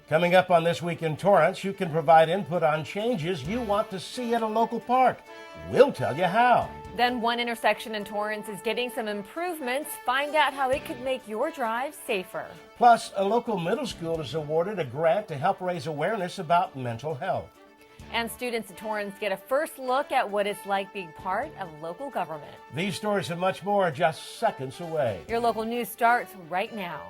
Coming up on This Week in Torrance, you can provide input on changes you want to see at a local park. We'll tell you how. Then one intersection in Torrance is getting some improvements. Find out how it could make your drive safer. Plus, a local middle school is awarded a grant to help raise awareness about mental health. And students at Torrance get a first look at what it's like being part of local government. These stories and much more are just seconds away. Your local news starts right now.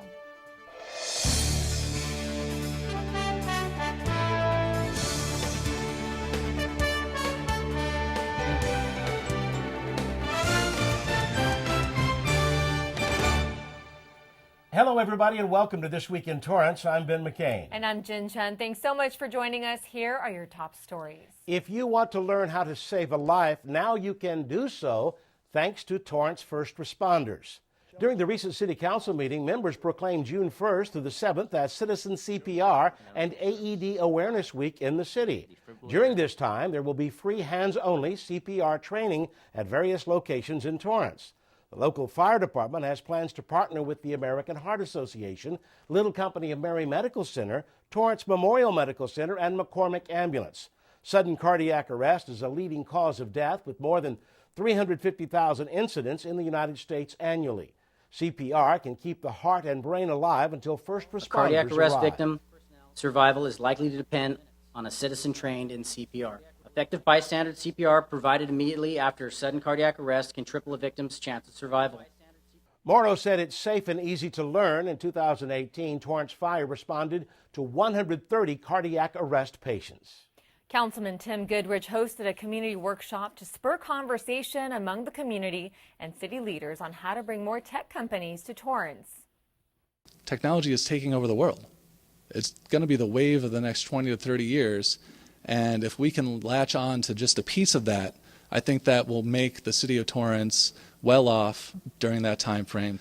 Hello, everybody, and welcome to This Week in Torrance. I'm Ben McCain. And I'm Jin Chun. Thanks so much for joining us. Here are your top stories. If you want to learn how to save a life, now you can do so thanks to Torrance first responders. During the recent City Council meeting, members proclaimed June 1st through the 7th as Citizen CPR and AED Awareness Week in the city. During this time, there will be free hands-only CPR training at various locations in Torrance. The local fire department has plans to partner with the American Heart Association, Little Company of Mary Medical Center, Torrance Memorial Medical Center, and McCormick Ambulance. Sudden cardiac arrest is a leading cause of death with more than 350,000 incidents in the United States annually. CPR can keep the heart and brain alive until first responders arrive. Cardiac arrest victim survival is likely to depend on a citizen trained in CPR. Effective bystander CPR provided immediately after sudden cardiac arrest can triple a victim's chance of survival. Morrow said it's safe and easy to learn. In 2018, Torrance Fire responded to 130 cardiac arrest patients. Councilman Tim Goodrich hosted a community workshop to spur conversation among the community and city leaders on how to bring more tech companies to Torrance. Technology is taking over the world. It's going to be the wave of the next 20 to 30 years. And if we can latch on to just a piece of that, I think that will make the City of Torrance well off during that time frame.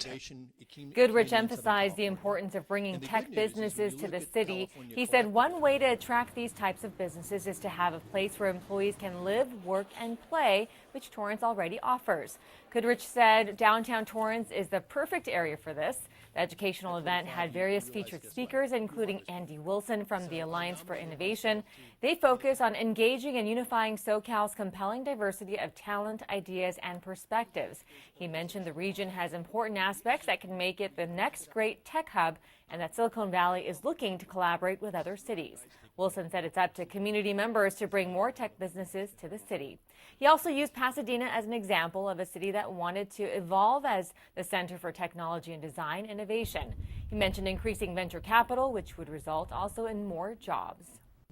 Goodrich emphasized the importance of bringing tech businesses to the city. He said one way to attract these types of businesses is to have a place where employees can live, work, and play, which Torrance already offers. Goodrich said downtown Torrance is the perfect area for this. The educational event had various featured speakers, including Andy Wilson from the Alliance for Innovation. They focus on engaging and unifying SoCal's compelling diversity of talent, ideas, and perspectives. He mentioned the region has important aspects that can make it the next great tech hub and that Silicon Valley is looking to collaborate with other cities. Wilson said it's up to community members to bring more tech businesses to the city. He also used Pasadena as an example of a city that wanted to evolve as the Center for Technology and Design Innovation. He mentioned increasing venture capital, which would result also in more jobs.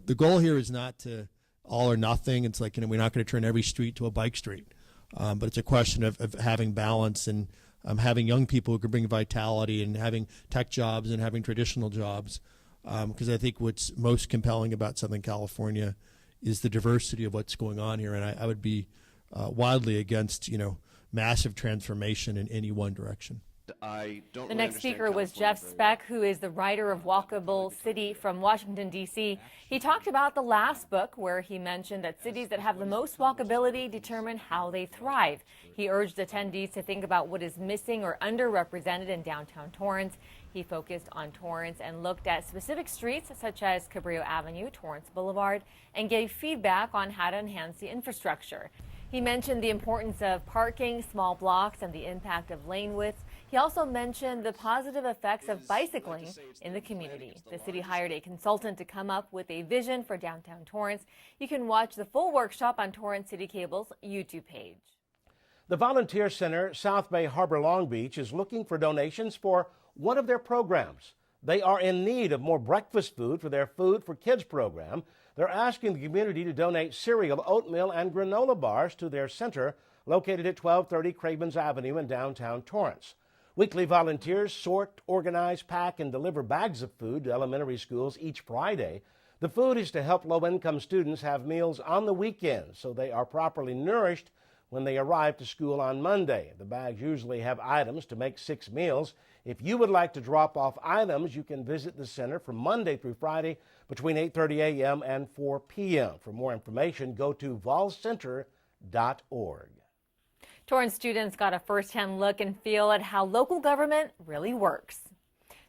The goal here is not to all or nothing. It's like, we're not going to turn every street to a bike street. But it's a question of having balance and having young people who can bring vitality and having tech jobs and having traditional jobs. Because I think what's most compelling about Southern California is the diversity of what's going on here. And I would be wildly against, massive transformation in any one direction. The next speaker was Jeff Speck, who is the writer of Walkable City from Washington, D.C. He talked about the last book where he mentioned that cities that have the most walkability determine how they thrive. He urged attendees to think about what is missing or underrepresented in downtown Torrance. He focused on Torrance and looked at specific streets such as Cabrillo Avenue, Torrance Boulevard, and gave feedback on how to enhance the infrastructure. He mentioned the importance of parking, small blocks, and the impact of lane width. He also mentioned the positive effects of bicycling in the community. The city hired a consultant to come up with a vision for downtown Torrance. You can watch the full workshop on Torrance CitiCable's YouTube page. The Volunteer Center, South Bay Harbor Long Beach, is looking for donations for one of their programs. They are in need of more breakfast food for their Food for Kids program. They're asking the community to donate cereal, oatmeal, and granola bars to their center located at 1230 Cravens Avenue in downtown Torrance. Weekly volunteers sort, organize, pack, and deliver bags of food to elementary schools each Friday. The food is to help low-income students have meals on the weekends so they are properly nourished when they arrive to school on Monday. The bags usually have items to make 6 meals. If you would like to drop off items, you can visit the center from Monday through Friday between 8:30 a.m. and 4 p.m. For more information, go to volcenter.org. Torrance students got a first-hand look and feel at how local government really works.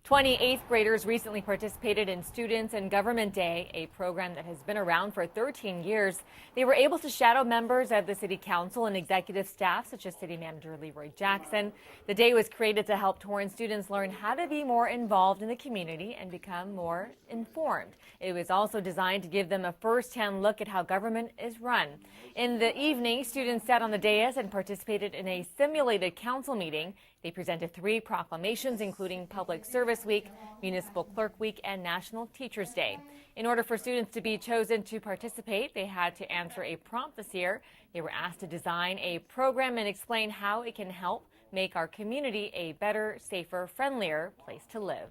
28th graders recently participated in Students and Government Day, a program that has been around for 13 years. They were able to shadow members of the City Council and executive staff, such as City Manager Leroy Jackson. The day was created to help Torrance students learn how to be more involved in the community and become more informed. It was also designed to give them a first-hand look at how government is run. In the evening, students sat on the dais and participated in a simulated council meeting. They presented 3 proclamations, including Public Service Week, Municipal Clerk Week, and National Teachers Day. In order for students to be chosen to participate, they had to answer a prompt this year. They were asked to design a program and explain how it can help make our community a better, safer, friendlier place to live.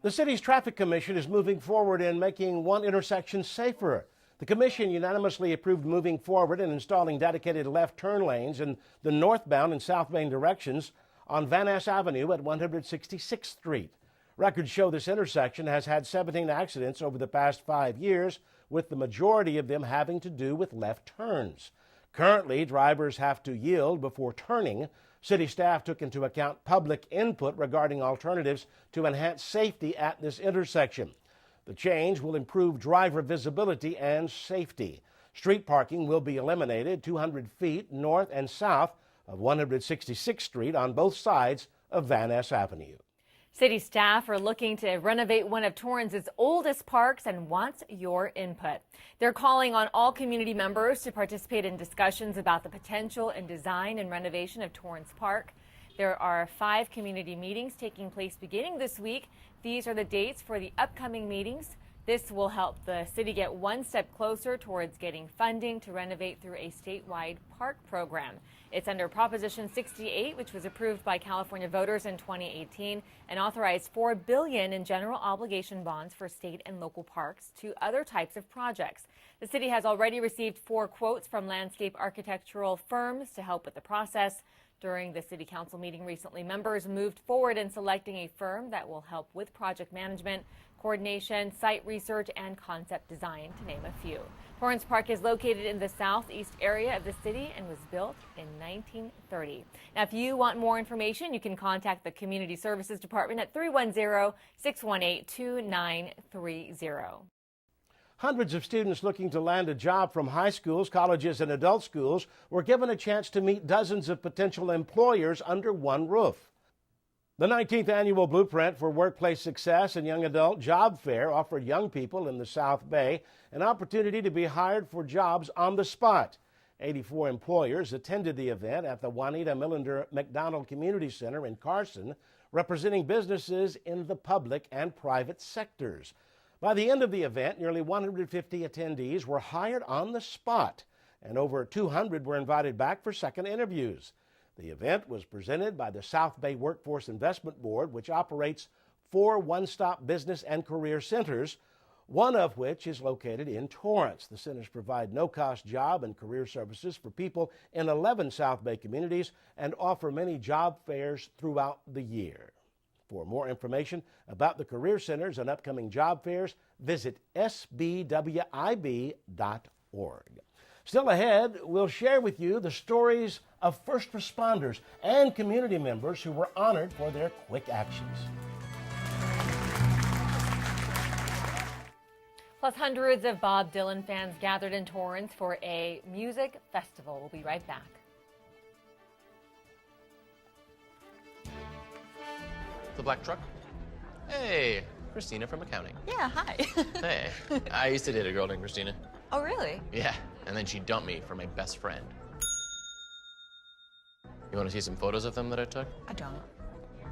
The city's Traffic Commission is moving forward in making one intersection safer. The commission unanimously approved moving forward and installing dedicated left turn lanes in the northbound and south main directions on Ness Avenue at 166th Street. Records show this intersection has had 17 accidents over the past 5 years, with the majority of them having to do with left turns. Currently, drivers have to yield before turning. City staff took into account public input regarding alternatives to enhance safety at this intersection. The change will improve driver visibility and safety. Street parking will be eliminated 200 feet north and south of 166th Street on both sides of Ness Avenue. City staff are looking to renovate one of Torrance's oldest parks and wants your input. They're calling on all community members to participate in discussions about the potential and design and renovation of Torrance Park. There are 5 community meetings taking place beginning this week. These are the dates for the upcoming meetings. This will help the city get one step closer towards getting funding to renovate through a statewide park program. It's under Proposition 68, which was approved by California voters in 2018 and authorized $4 billion in general obligation bonds for state and local parks to other types of projects. The city has already received 4 quotes from landscape architectural firms to help with the process. During the City Council meeting recently, members moved forward in selecting a firm that will help with project management, coordination, site research, and concept design, to name a few. Torrance Park is located in the southeast area of the city and was built in 1930. Now, if you want more information, you can contact the Community Services Department at 310-618-2930. Hundreds of students looking to land a job from high schools, colleges, and adult schools were given a chance to meet dozens of potential employers under one roof. The 19th Annual Blueprint for Workplace Success and Young Adult Job Fair offered young people in the South Bay an opportunity to be hired for jobs on the spot. 84 employers attended the event at the Juanita Millender McDonald Community Center in Carson, representing businesses in the public and private sectors. By the end of the event, nearly 150 attendees were hired on the spot, and over 200 were invited back for second interviews. The event was presented by the South Bay Workforce Investment Board, which operates 4 one-stop business and career centers, one of which is located in Torrance. The centers provide no-cost job and career services for people in 11 South Bay communities and offer many job fairs throughout the year. For more information about the career centers and upcoming job fairs, visit sbwib.org. Still ahead, we'll share with you the stories of first responders and community members who were honored for their quick actions. Plus, hundreds of Bob Dylan fans gathered in Torrance for a music festival. We'll be right back. The black truck? Hey, Christina from accounting. Yeah, hi. Hey, I used to date a girl named Christina. Oh, really? Yeah, and then she dumped me for my best friend. You want to see some photos of them that I took? I don't.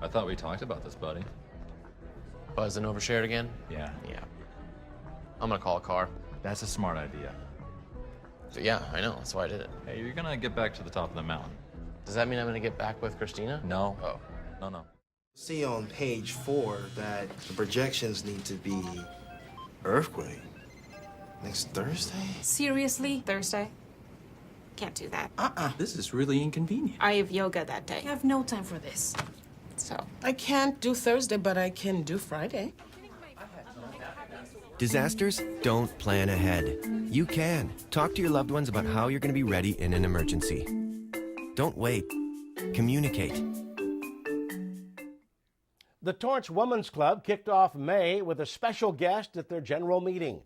I thought we talked about this, buddy. Buzz and overshared again? Yeah. Yeah. I'm gonna call a car. That's a smart idea. So yeah, I know, that's why I did it. Hey, you're gonna get back to the top of the mountain. Does that mean I'm gonna get back with Christina? No. Oh. No. See on page 4 that the projections need to be earthquake next Thursday? Seriously? Thursday? Can't do that. This is really inconvenient. I have yoga that day. I have no time for this. So. I can't do Thursday, but I can do Friday. Disasters don't plan ahead. You can. Talk to your loved ones about how you're going to be ready in an emergency. Don't wait. Communicate. The Torrance Women's Club kicked off May with a special guest at their general meeting.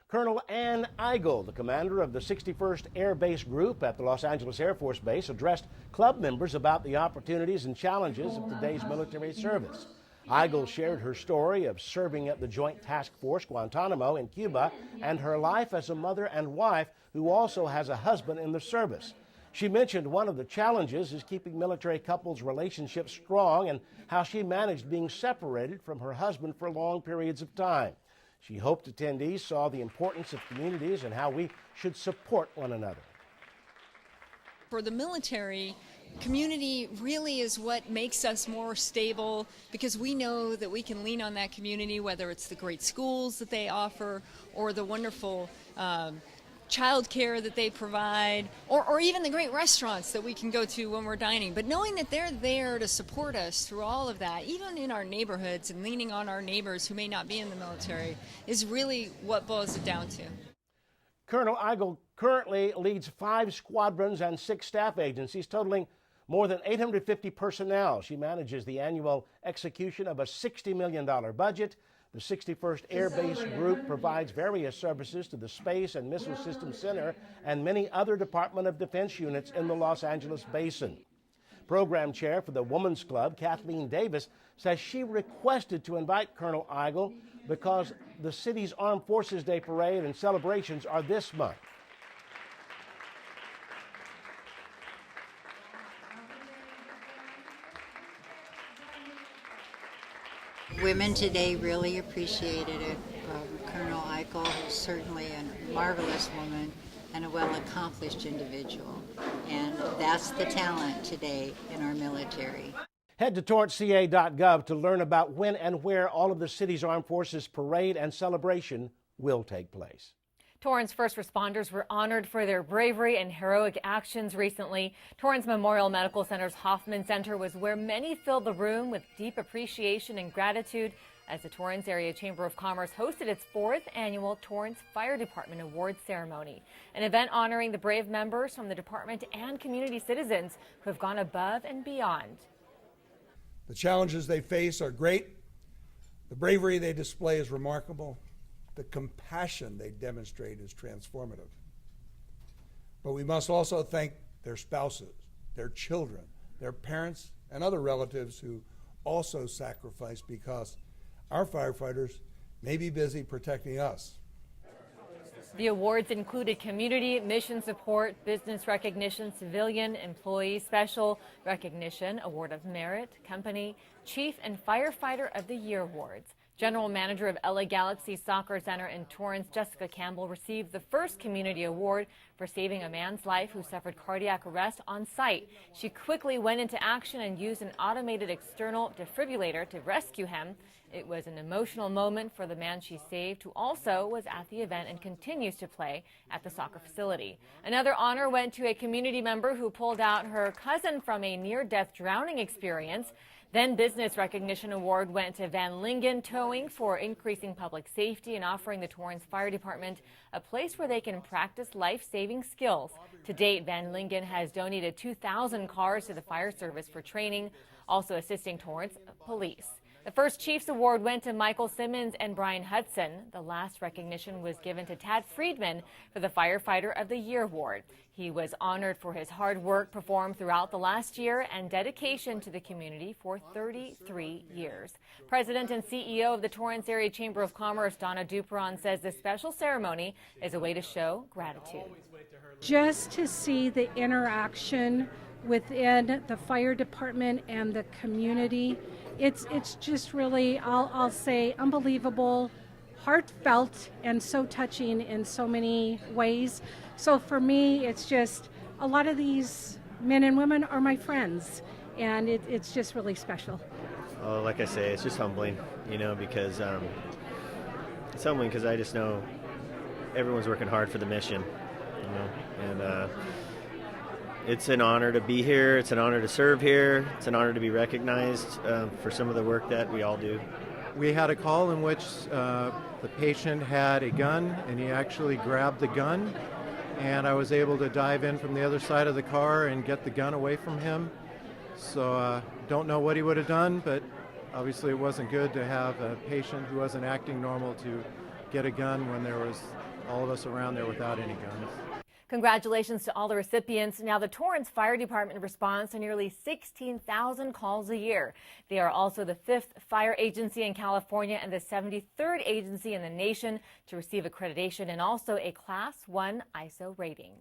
Colonel Ann Eigel, the commander of the 61st Air Base Group at the Los Angeles Air Force Base, addressed club members about the opportunities and challenges of today's military service. Eigel shared her story of serving at the Joint Task Force Guantanamo in Cuba and her life as a mother and wife who also has a husband in the service. She mentioned one of the challenges is keeping military couples' relationships strong and how she managed being separated from her husband for long periods of time. She hoped attendees saw the importance of communities and how we should support one another. For the military, community really is what makes us more stable, because we know that we can lean on that community, whether it's the great schools that they offer or the wonderful child care that they provide, or even the great restaurants that we can go to when we're dining. But knowing that they're there to support us through all of that, even in our neighborhoods, and leaning on our neighbors who may not be in the military, is really what boils it down to. Colonel Eigel currently leads 5 squadrons and 6 staff agencies, totaling more than 850 personnel. She manages the annual execution of a $60 million budget. The 61st Air Base Group provides various services to the Space and Missile Systems Center and many other Department of Defense units in the Los Angeles basin. Program chair for the Women's Club, Kathleen Davis, says she requested to invite Colonel Eigel because the city's Armed Forces Day parade and celebrations are this month. Women today really appreciated it. Colonel Eigel is certainly a marvelous woman and a well-accomplished individual. And that's the talent today in our military. Head to torranceca.gov to learn about when and where all of the city's Armed Forces parade and celebration will take place. Torrance first responders were honored for their bravery and heroic actions recently. Torrance Memorial Medical Center's Hoffman Center was where many filled the room with deep appreciation and gratitude as the Torrance Area Chamber of Commerce hosted its 4th annual Torrance Fire Department Awards ceremony, an event honoring the brave members from the department and community citizens who have gone above and beyond. The challenges they face are great. The bravery they display is remarkable. The compassion they demonstrate is transformative. But we must also thank their spouses, their children, their parents, and other relatives who also sacrifice because our firefighters may be busy protecting us. The awards included community, mission support, business recognition, civilian, employee special recognition, award of merit, company, chief, and firefighter of the year awards. General Manager of LA Galaxy Soccer Center in Torrance, Jessica Campbell, received the first community award for saving a man's life who suffered cardiac arrest on site. She quickly went into action and used an automated external defibrillator to rescue him. It was an emotional moment for the man she saved, who also was at the event and continues to play at the soccer facility. Another honor went to a community member who pulled out her cousin from a near-death drowning experience. Then Business Recognition Award went to Van Lingen Towing for increasing public safety and offering the Torrance Fire Department a place where they can practice life-saving skills. To date, Van Lingen has donated 2,000 cars to the fire service for training, also assisting Torrance Police. The first Chiefs Award went to Michael Simmons and Brian Hudson. The last recognition was given to Tad Friedman for the Firefighter of the Year Award. He was honored for his hard work performed throughout the last year and dedication to the community for 33 years. President and CEO of the Torrance Area Chamber of Commerce, Donna Dupron, says this special ceremony is a way to show gratitude. Just to see the interaction within the fire department and the community, it's just really, I'll say, unbelievable, heartfelt, and so touching in so many ways. So for me, it's just, a lot of these men and women are my friends, and it's just really special. Oh, like I say, it's just humbling, because it's humbling because I just know everyone's working hard for the mission, and it's an honor to be here. It's an honor to serve here. It's an honor to be recognized for some of the work that we all do. We had a call in which the patient had a gun, and he actually grabbed the gun, and I was able to dive in from the other side of the car and get the gun away from him. So don't know what he would have done, but obviously it wasn't good to have a patient who wasn't acting normal to get a gun when there was all of us around there without any guns. Congratulations to all the recipients. Now, the Torrance Fire Department responds to nearly 16,000 calls a year. They are also the 5th fire agency in California and the 73rd agency in the nation to receive accreditation and also a Class 1 ISO rating.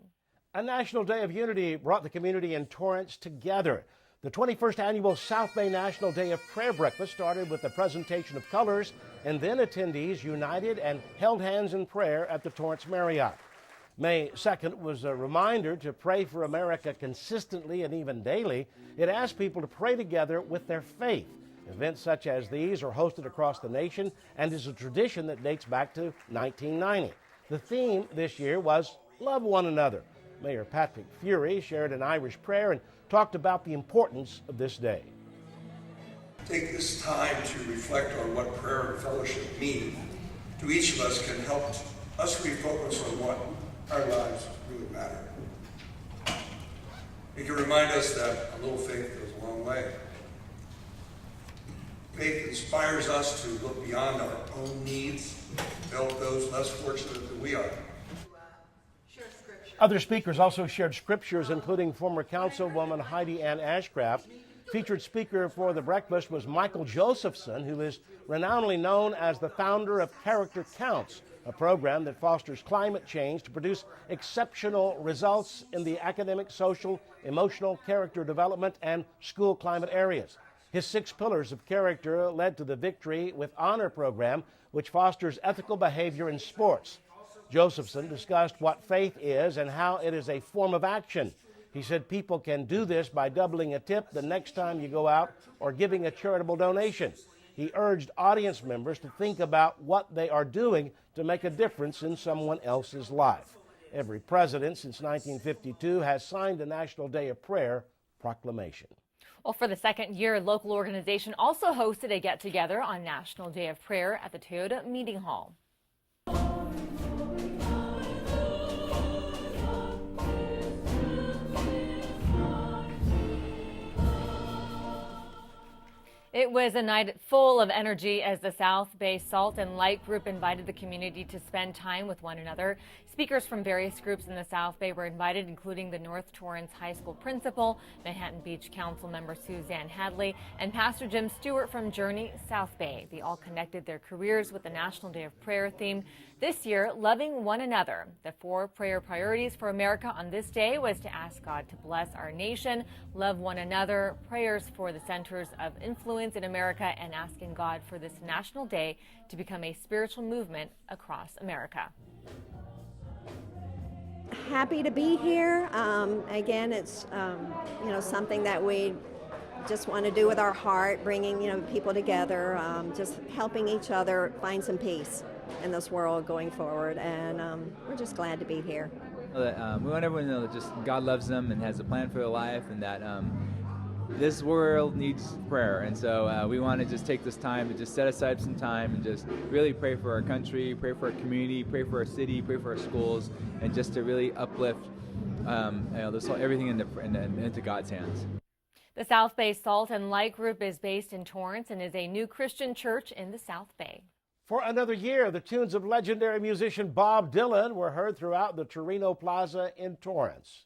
A National Day of Unity brought the community in Torrance together. The 21st annual South Bay National Day of Prayer Breakfast started with a presentation of colors, and then attendees united and held hands in prayer at the Torrance Marriott. May 2nd was a reminder to pray for America consistently and even daily. It asked people to pray together with their faith. Events such as these are hosted across the nation and is a tradition that dates back to 1990. The theme this year was Love One Another. Mayor Patrick Fury shared an Irish prayer and talked about the importance of this day. Take this time to reflect on what prayer and fellowship mean to each of us can help us refocus on what our lives really matter. It can remind us that a little faith goes a long way. Faith inspires us to look beyond our own needs, to help those less fortunate than we are. Other speakers also shared scriptures, including former Councilwoman Heidi Ann Ashcraft. Featured speaker for the breakfast was Michael Josephson, who is renownedly known as the founder of Character Counts, a program that fosters climate change to produce exceptional results in the academic, social, emotional, character development, and school climate areas. His 6 pillars of character led to the Victory with Honor program, which fosters ethical behavior in sports. Josephson discussed what faith is and how it is a form of action. He said people can do this by doubling a tip the next time you go out or giving a charitable donation. He urged audience members to think about what they are doing to make a difference in someone else's life. Every president since 1952 has signed the National Day of Prayer proclamation. Well, for the second year, a local organization also hosted a get-together on National Day of Prayer at the Toyota Meeting Hall. It was a night full of energy as the South Bay Salt and Light Group invited the community to spend time with one another. Speakers from various groups in the South Bay were invited, including the North Torrance High School principal, Manhattan Beach Council member Suzanne Hadley, and Pastor Jim Stewart from Journey South Bay. They all connected their careers with the National Day of Prayer theme. This year, loving one another. The 4 prayer priorities for America on this day was to ask God to bless our nation, love one another, prayers for the centers of influence in America, and asking God for this National Day to become a spiritual movement across America. Happy to be here. Again, it's something that we just want to do with our heart, bringing people together, just helping each other find some peace in this world going forward, and we're just glad to be here. We want everyone to know that just God loves them and has a plan for their life, and that this world needs prayer, and so we want to just take this time to just set aside some time and just really pray for our country, pray for our community, pray for our city, pray for our schools, and just to really uplift everything into God's hands. The South Bay Salt and Light Group is based in Torrance and is a new Christian church in the South Bay. For another year, the tunes of legendary musician Bob Dylan were heard throughout the Torino Plaza in Torrance.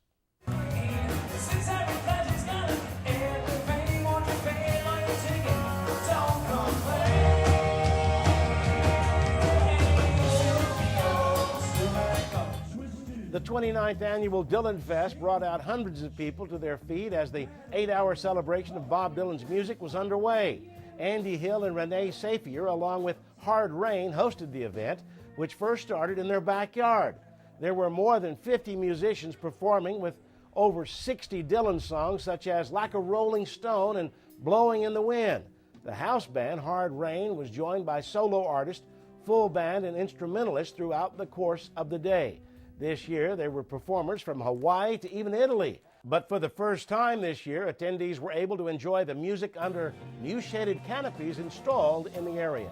The 29th annual Dylan Fest brought out hundreds of people to their feet as the 8-hour celebration of Bob Dylan's music was underway. Andy Hill and Renee Safier, along with Hard Rain, hosted the event, which first started in their backyard. There were more than 50 musicians performing with over 60 Dylan songs, such as Like a Rolling Stone and Blowing in the Wind. The house band, Hard Rain, was joined by solo artists, full band, and instrumentalists throughout the course of the day. This year, there were performers from Hawaii to even Italy. But for the first time this year, attendees were able to enjoy the music under new shaded canopies installed in the area.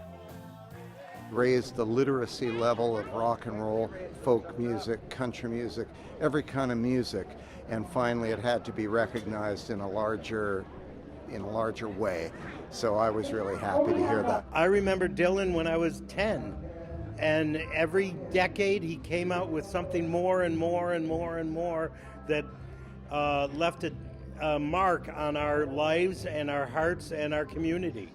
Raised the literacy level of rock and roll, folk music, country music, every kind of music. And finally, it had to be recognized in a larger in a larger way. So I was really happy to hear that. I remember Dylan when I was 10, and every decade he came out with something more and more and more and more that left a mark on our lives and our hearts and our community.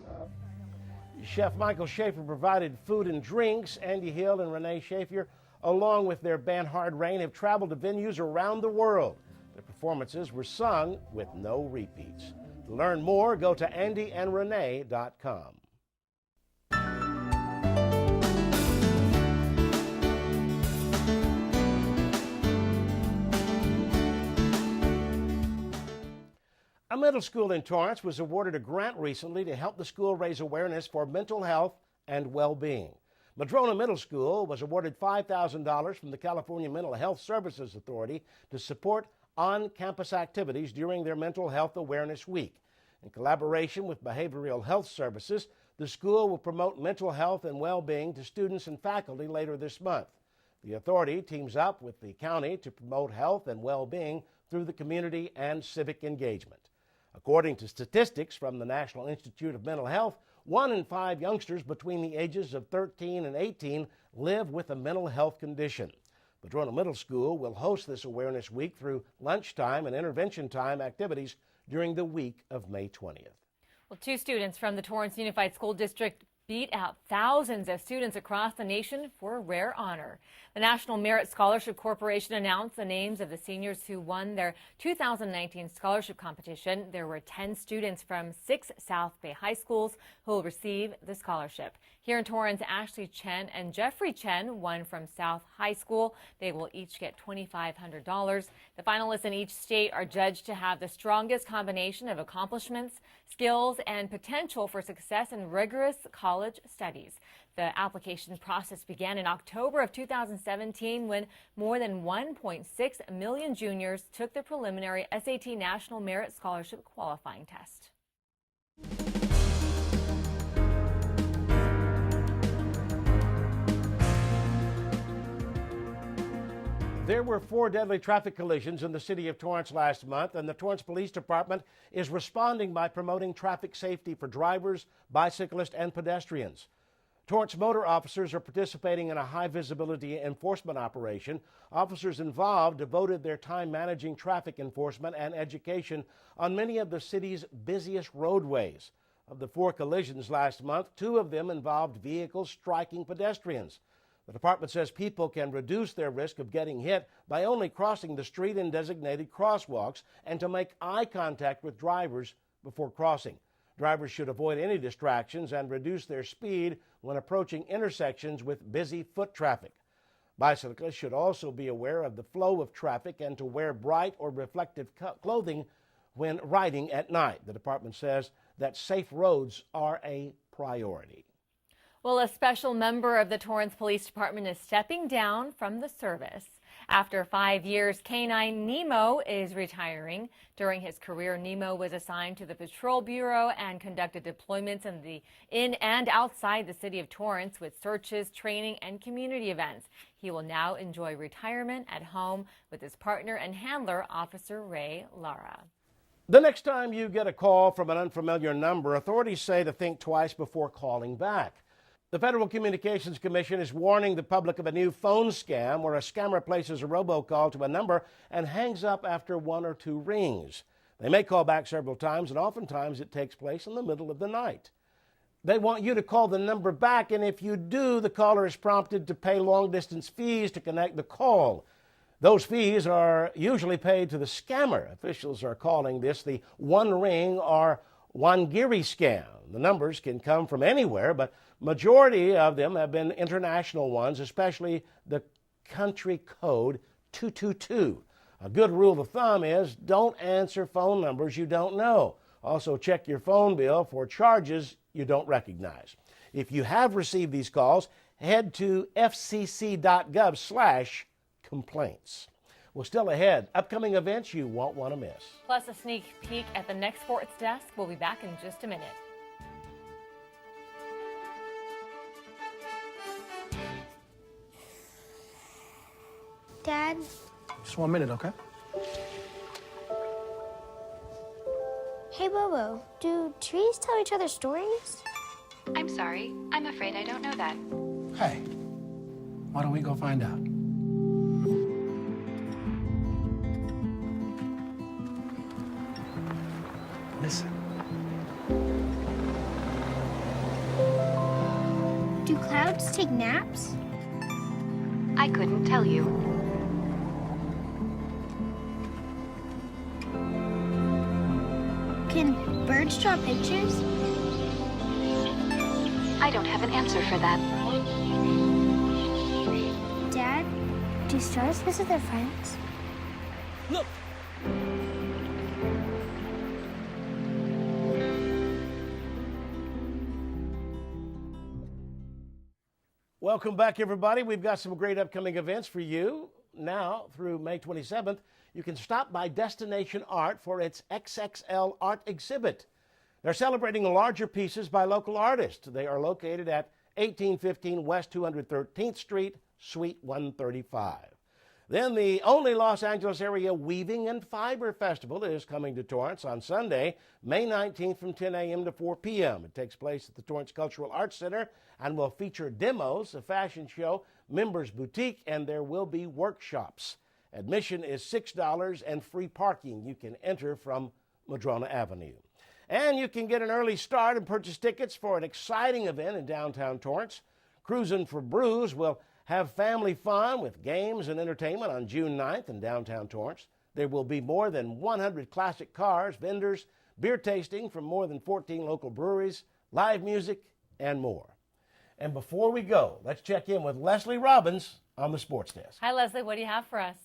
Chef Michael Schaefer provided food and drinks. Andy Hill and Renee Schaefer, along with their band Hard Rain, have traveled to venues around the world. Their performances were sung with no repeats. To learn more, go to andyandrenee.com. A middle school in Torrance was awarded a grant recently to help the school raise awareness for mental health and well-being. Madrona Middle School was awarded $5,000 from the California Mental Health Services Authority to support on-campus activities during their Mental Health Awareness Week. In collaboration with Behavioral Health Services, the school will promote mental health and well-being to students and faculty later this month. The authority teams up with the county to promote health and well-being through the community and civic engagement. According to statistics from the National Institute of Mental Health, 1 in 5 youngsters between the ages of 13 and 18 live with a mental health condition. Madrona Middle School will host this awareness week through lunchtime and intervention time activities during the week of May 20th. Well, 2 students from the Torrance Unified School District beat out thousands of students across the nation for a rare honor. The National Merit Scholarship Corporation announced the names of the seniors who won their 2019 scholarship competition. There were 10 students from 6 South Bay high schools who will receive the scholarship. Here in Torrance, Ashley Chen and Jeffrey Chen won from South High School. They will each get $2,500. The finalists in each state are judged to have the strongest combination of accomplishments, skills, and potential for success in rigorous college studies. The application process began in October of 2017 when more than 1.6 million juniors took the preliminary SAT National Merit Scholarship qualifying test. There were 4 deadly traffic collisions in the city of Torrance last month, and the Torrance Police Department is responding by promoting traffic safety for drivers, bicyclists, and pedestrians. Torrance motor officers are participating in a high-visibility enforcement operation. Officers involved devoted their time managing traffic enforcement and education on many of the city's busiest roadways. Of the 4 collisions last month, 2 of them involved vehicles striking pedestrians. The department says people can reduce their risk of getting hit by only crossing the street in designated crosswalks and to make eye contact with drivers before crossing. Drivers should avoid any distractions and reduce their speed when approaching intersections with busy foot traffic. Bicyclists should also be aware of the flow of traffic and to wear bright or reflective clothing when riding at night. The department says that safe roads are a priority. Well, a special member of the Torrance Police Department is stepping down from the service. After 5 years, K-9 Nemo is retiring. During his career, Nemo was assigned to the Patrol Bureau and conducted deployments in and outside the city of Torrance with searches, training, and community events. He will now enjoy retirement at home with his partner and handler, Officer Ray Lara. The next time you get a call from an unfamiliar number, authorities say to think twice before calling back. The Federal Communications Commission is warning the public of a new phone scam where a scammer places a robocall to a number and hangs up after 1 or 2 rings. They may call back several times, and oftentimes it takes place in the middle of the night. They want you to call the number back, and if you do, the caller is prompted to pay long-distance fees to connect the call. Those fees are usually paid to the scammer. Officials are calling this the one-ring or wangiri scam. The numbers can come from anywhere, but majority of them have been international ones, especially the country code 222. A good rule of thumb is don't answer phone numbers you don't know. Also, check your phone bill for charges you don't recognize. If you have received these calls, head to fcc.gov/complaints. Well, still ahead, upcoming events you won't want to miss. Plus a sneak peek at the next sports desk. We'll be back in just a minute. Dad? Just 1 minute, okay? Hey, Bobo, do trees tell each other stories? I'm sorry. I'm afraid I don't know that. Hey, why don't we go find out? Listen. Do clouds take naps? I couldn't tell you. Can birds draw pictures? I don't have an answer for that. Dad, do stars visit their friends? Look! Welcome back, everybody. We've got some great upcoming events for you. Now, through May 27th, you can stop by Destination Art for its XXL art exhibit. They're celebrating larger pieces by local artists. They are located at 1815 West 213th Street, Suite 135. Then the only Los Angeles area Weaving and Fiber Festival is coming to Torrance on Sunday, May 19th from 10 a.m. to 4 p.m. It takes place at the Torrance Cultural Arts Center and will feature demos, a fashion show, members boutique, and there will be workshops. Admission is $6 and free parking. You can enter from Madrona Avenue. And you can get an early start and purchase tickets for an exciting event in downtown Torrance. Cruisin' for Brews will have family fun with games and entertainment on June 9th in downtown Torrance. There will be more than 100 classic cars, vendors, beer tasting from more than 14 local breweries, live music, and more. And before we go, let's check in with Leslie Robbins on the Sports Desk. Hi, Leslie. What do you have for us?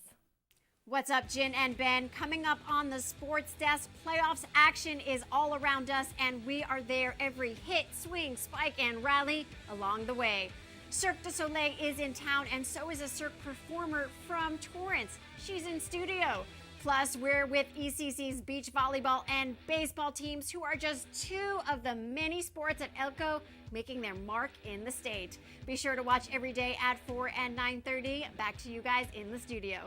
What's up, Jen and Ben? Coming up on the Sports Desk, playoffs action is all around us, and we are there every hit, swing, spike, and rally along the way. Cirque du Soleil is in town, and so is a Cirque performer from Torrance. She's in studio. Plus, we're with ECC's beach volleyball and baseball teams, who are just two of the many sports at Elko making their mark in the state. Be sure to watch every day at 4 and 9:30. Back to you guys in the studio.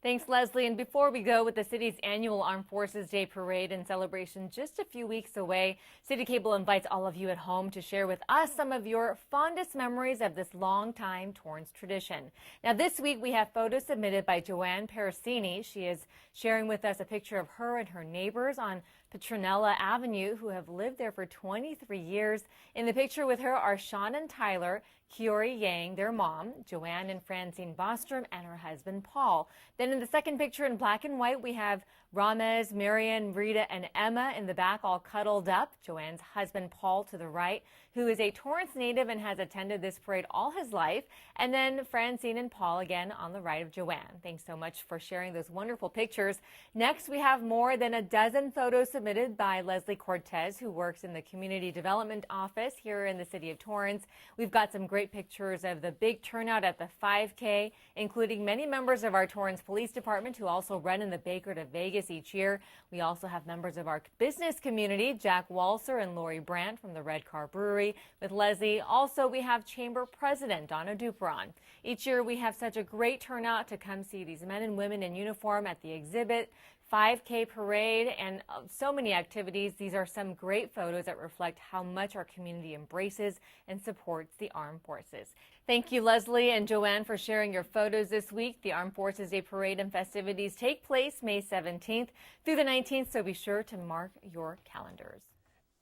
Thanks, Leslie. And before we go with the city's annual Armed Forces Day Parade and celebration just a few weeks away, City Cable invites all of you at home to share with us some of your fondest memories of this long-time Torrance tradition. Now, this week we have photos submitted by Joanne Parasini. She is sharing with us a picture of her and her neighbors on Petronella Avenue, who have lived there for 23 years. In the picture with her are Sean and Tyler, Kiori Yang, their mom, Joanne and Francine Bostrom, and her husband, Paul. Then in the second picture in black and white, we have Ramez, Marian, Rita, and Emma in the back, all cuddled up. Joanne's husband, Paul, to the right, who is a Torrance native and has attended this parade all his life. And then Francine and Paul again on the right of Joanne. Thanks so much for sharing those wonderful pictures. Next, we have more than a dozen photos submitted by Leslie Cortez, who works in the Community Development Office here in the City of Torrance. We've got some great pictures of the big turnout at the 5K, including many members of our Torrance Police Department who also run in the Baker to Vegas each year. We also have members of our business community, Jack Walser and Lori Brandt from the Red Car Brewery. With Leslie, also we have Chamber President Donna Duperon. Each year we have such a great turnout to come see these men and women in uniform at the exhibit, 5K parade, and so many activities. These are some great photos that reflect how much our community embraces and supports the armed forces. Thank you, Leslie and Joanne, for sharing your photos this week. The Armed Forces Day Parade and festivities take place May 17th through the 19th, so be sure to mark your calendars.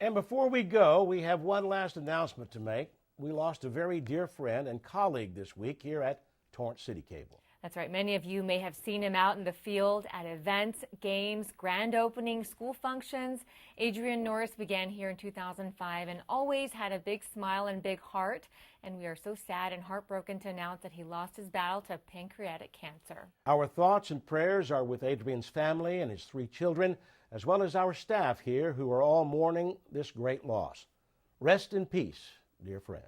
And before we go, we have one last announcement to make. We lost a very dear friend and colleague this week here at Torrance CitiCABLE. That's right. Many of you may have seen him out in the field at events, games, grand openings, school functions. Adrian Norris began here in 2005 and always had a big smile and big heart. And we are so sad and heartbroken to announce that he lost his battle to pancreatic cancer. Our thoughts and prayers are with Adrian's family and his 3 children, as well as our staff here who are all mourning this great loss. Rest in peace, dear friend.